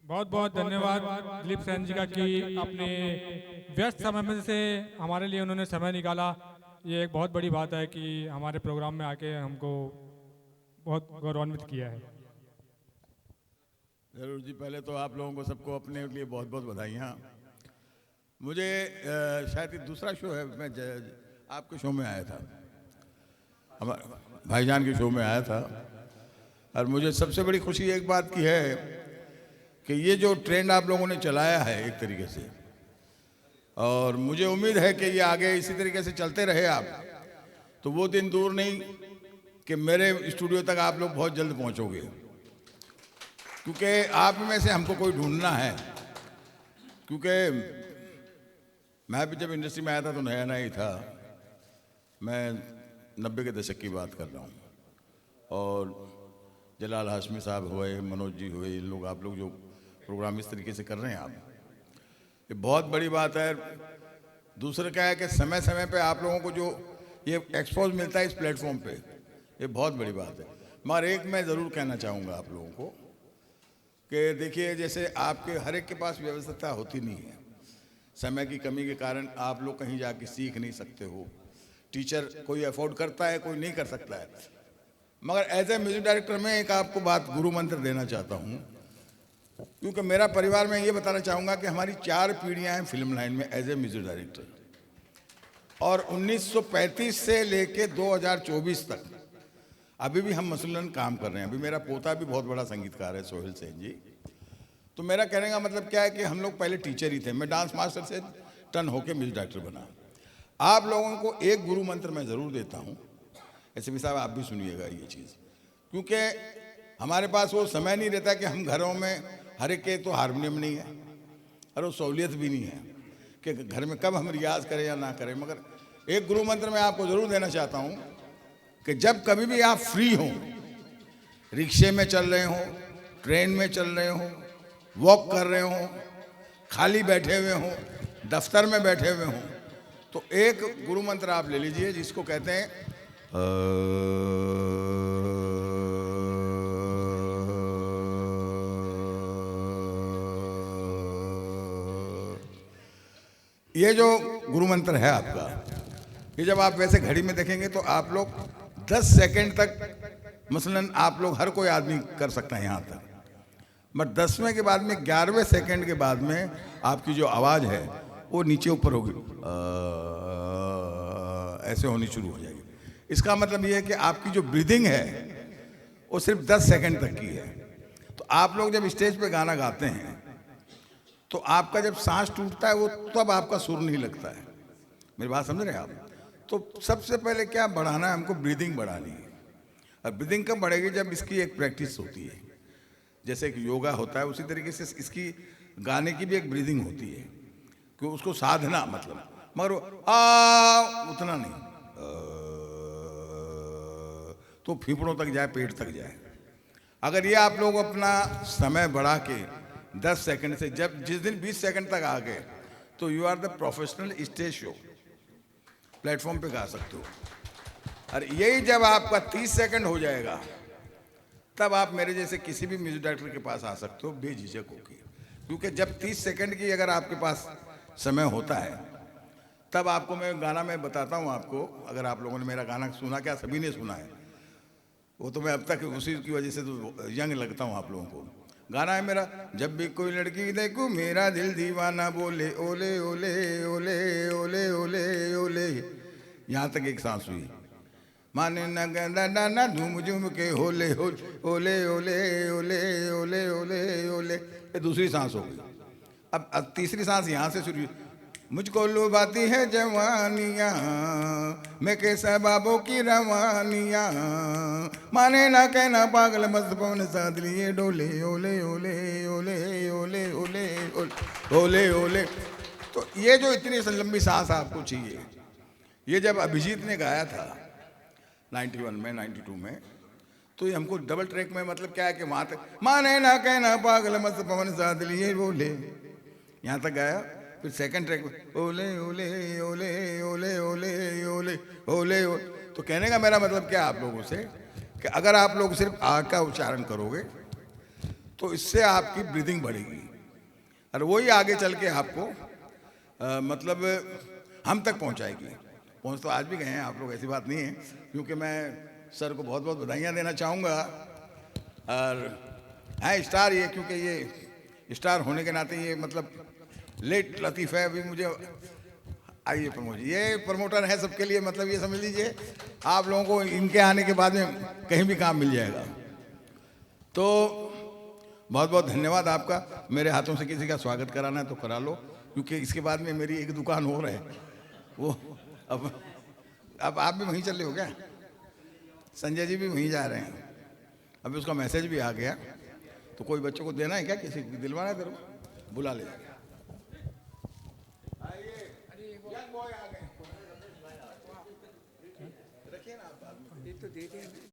बहुत बहुत धन्यवाद दिलीप सेन जी का कि अपने व्यस्त समय में से हमारे लिए उन्होंने समय निकाला। ये एक बहुत बड़ी बात है कि हमारे प्रोग्राम में आके हमको बहुत गौरवान्वित किया है। जरूर जी, पहले तो आप लोगों को सबको अपने लिए बहुत बहुत बधाइयाँ। मुझे शायद ये दूसरा शो है, मैं आपके शो में आया था, हमारे भाईजान के शो में आया था। और मुझे सबसे बड़ी खुशी एक बात की है कि ये जो ट्रेंड आप लोगों ने चलाया है एक तरीके से, और मुझे उम्मीद है कि ये आगे इसी तरीके से चलते रहे आप, तो वो दिन दूर नहीं कि मेरे स्टूडियो तक आप लोग बहुत जल्द पहुंचोगे, क्योंकि आप में से हमको कोई ढूंढना है। क्योंकि मैं भी जब इंडस्ट्री में आया था तो नया नया ही था, मैं 90 के दशक की बात कर रहा हूँ। और जलाल हाशमी साहब हुए, मनोज जी हुए, इन लोग, आप लोग जो प्रोग्राम इस तरीके से कर रहे हैं आप, ये बहुत बड़ी बात है। दूसरा क्या है कि समय समय पे आप लोगों को जो ये एक्सपोज मिलता है इस प्लेटफॉर्म पे, ये बहुत बड़ी बात है। मगर एक मैं ज़रूर कहना चाहूँगा आप लोगों को कि देखिए, जैसे आपके हर एक के पास व्यवस्था होती नहीं है, समय की कमी के कारण आप लोग कहीं जाके सीख नहीं सकते हो। टीचर कोई अफोर्ड करता है, कोई नहीं कर सकता है। मगर एज ए म्यूजिक डायरेक्टर मैं एक आपको बात, गुरु मंत्र देना चाहता हूँ, क्योंकि मेरा परिवार में ये बताना चाहूँगा कि हमारी 4 पीढ़ियाँ हैं फिल्म लाइन में एज ए म्यूजिक डायरेक्टर, और 1935 से लेके 2024 तक अभी भी हम मसलन काम कर रहे हैं। अभी मेरा पोता भी बहुत बड़ा संगीतकार है, सोहेल सेन जी। तो मेरा कहने का मतलब क्या है कि हम लोग पहले टीचर ही थे, मैं डांस मास्टर से टर्न होके म्यूजिक डायरेक्टर बना। आप लोगों को एक गुरु मंत्र मैं ज़रूर देता हूँ, ऐसे भी साहब आप भी सुनिएगा ये चीज़, क्योंकि हमारे पास वो समय नहीं रहता कि हम घरों में, हर एक के तो हारमोनियम नहीं है और वो सहूलियत भी नहीं है कि घर में कब हम रियाज करें या ना करें। मगर एक गुरु मंत्र मैं आपको ज़रूर देना चाहता हूँ कि जब कभी भी आप फ्री हों, रिक्शे में चल रहे हों, ट्रेन में चल रहे हों, वॉक कर रहे हों, खाली बैठे हुए हों, दफ्तर में बैठे हुए हों, तो एक गुरु मंत्र आप ले लीजिए जिसको कहते हैं ये जो गुरु मंत्र है आपका, ये जब आप वैसे घड़ी में देखेंगे तो आप लोग 10 सेकंड तक, मसलन आप लोग, हर कोई आदमी कर सकता है यहाँ तक, बट 10वें के बाद में, 11वें सेकंड के बाद में आपकी जो आवाज़ है वो नीचे ऊपर होगी, ऐसे होनी शुरू हो जाएगी। इसका मतलब ये है कि आपकी जो ब्रीदिंग है वो सिर्फ 10 सेकंड तक की है। तो आप लोग जब स्टेज पे गाना गाते हैं तो आपका जब सांस टूटता है वो तब आपका सुर नहीं लगता है। मेरी बात समझ रहे हैं आप? तो सबसे पहले क्या बढ़ाना है हमको, ब्रीदिंग बढ़ानी है। और ब्रीदिंग कब बढ़ेगी? जब इसकी एक प्रैक्टिस होती है, जैसे कि योगा होता है उसी तरीके से इसकी गाने की भी एक ब्रीदिंग होती है, कि उसको साधना मतलब, मगर उतना नहीं, तो फेफड़ों तक जाए, पेट तक जाए। अगर ये आप लोग अपना समय बढ़ा के 10 सेकंड से, जब जिस दिन 20 सेकंड तक आ गए तो you are the professional stage show, platform पे गा सकते हो। और यही जब आपका 30 सेकंड हो जाएगा तब आप मेरे जैसे किसी भी म्यूजिक डायरेक्टर के पास आ सकते हो बेझिझक होकर, क्योंकि जब 30 सेकंड की अगर आपके पास समय होता है तब आपको मैं गाना में बताता हूँ आपको। अगर आप लोगों ने मेरा गाना सुना, क्या सभी ने सुना है? वो तो मैं अब तक उसी की वजह से तो यंग लगता हूँ आप लोगों को। गाना है मेरा, जब भी कोई लड़की देखूं मेरा दिल दीवाना बोले ओले ओले ओले ओले ओले ओले, यहाँ तक एक सांस हुई। माने न गंदा ना झूम झूम के होले ओले ओले ओले ओले ओले ओले, ये दूसरी सांस हो गई। अब तीसरी सांस यहाँ से शुरू, मुझको लुभाती है जवानियाँ, मैं कैसा बाबों की रवानियाँ, माने ना कहना पागल मस्त पवन साथ लिए डोले ओले ओले ओले ओले ओले ओले ओले। तो ये जो इतनी लंबी सांस आपको चाहिए, ये जब अभिजीत ने गाया था 91 में, 92 में, तो ये हमको डबल ट्रैक में, मतलब क्या है कि वहाँ तक माने ना कहना पागल मस्त पवन साथ लिए बोले, यहाँ तक गाया। फिर सेकंड ट्रैक में ओले ओले ओले ओले ओले ओले ओले। तो कहने का मेरा मतलब क्या आप लोगों से, कि अगर आप लोग सिर्फ आ का उच्चारण करोगे तो इससे आपकी ब्रीदिंग बढ़ेगी और वही आगे चल के आपको मतलब हम तक पहुंचाएगी। पहुंच तो आज भी गए हैं आप लोग, ऐसी बात नहीं है, क्योंकि मैं सर को बहुत बहुत बधाइयाँ देना चाहूँगा। और है स्टार ये, क्योंकि ये स्टार होने के नाते ये मतलब लेट लतीफ़ है। अभी मुझे आइए प्रमोद जी, ये प्रमोटर है सबके लिए, मतलब ये समझ लीजिए आप लोगों को इनके आने के बाद में कहीं भी काम मिल जाएगा। तो बहुत बहुत धन्यवाद आपका। मेरे हाथों से किसी का स्वागत कराना है तो करा लो, क्योंकि इसके बाद में मेरी एक दुकान और है, वो अब आप भी वहीं चल रहे हो क्या? संजय जी भी वहीं जा रहे हैं। अभी उसका मैसेज भी आ गया, तो कोई बच्चों को देना है क्या, किसी को दिलवाना है तेरे को, बुला ले। रखिए ना आप।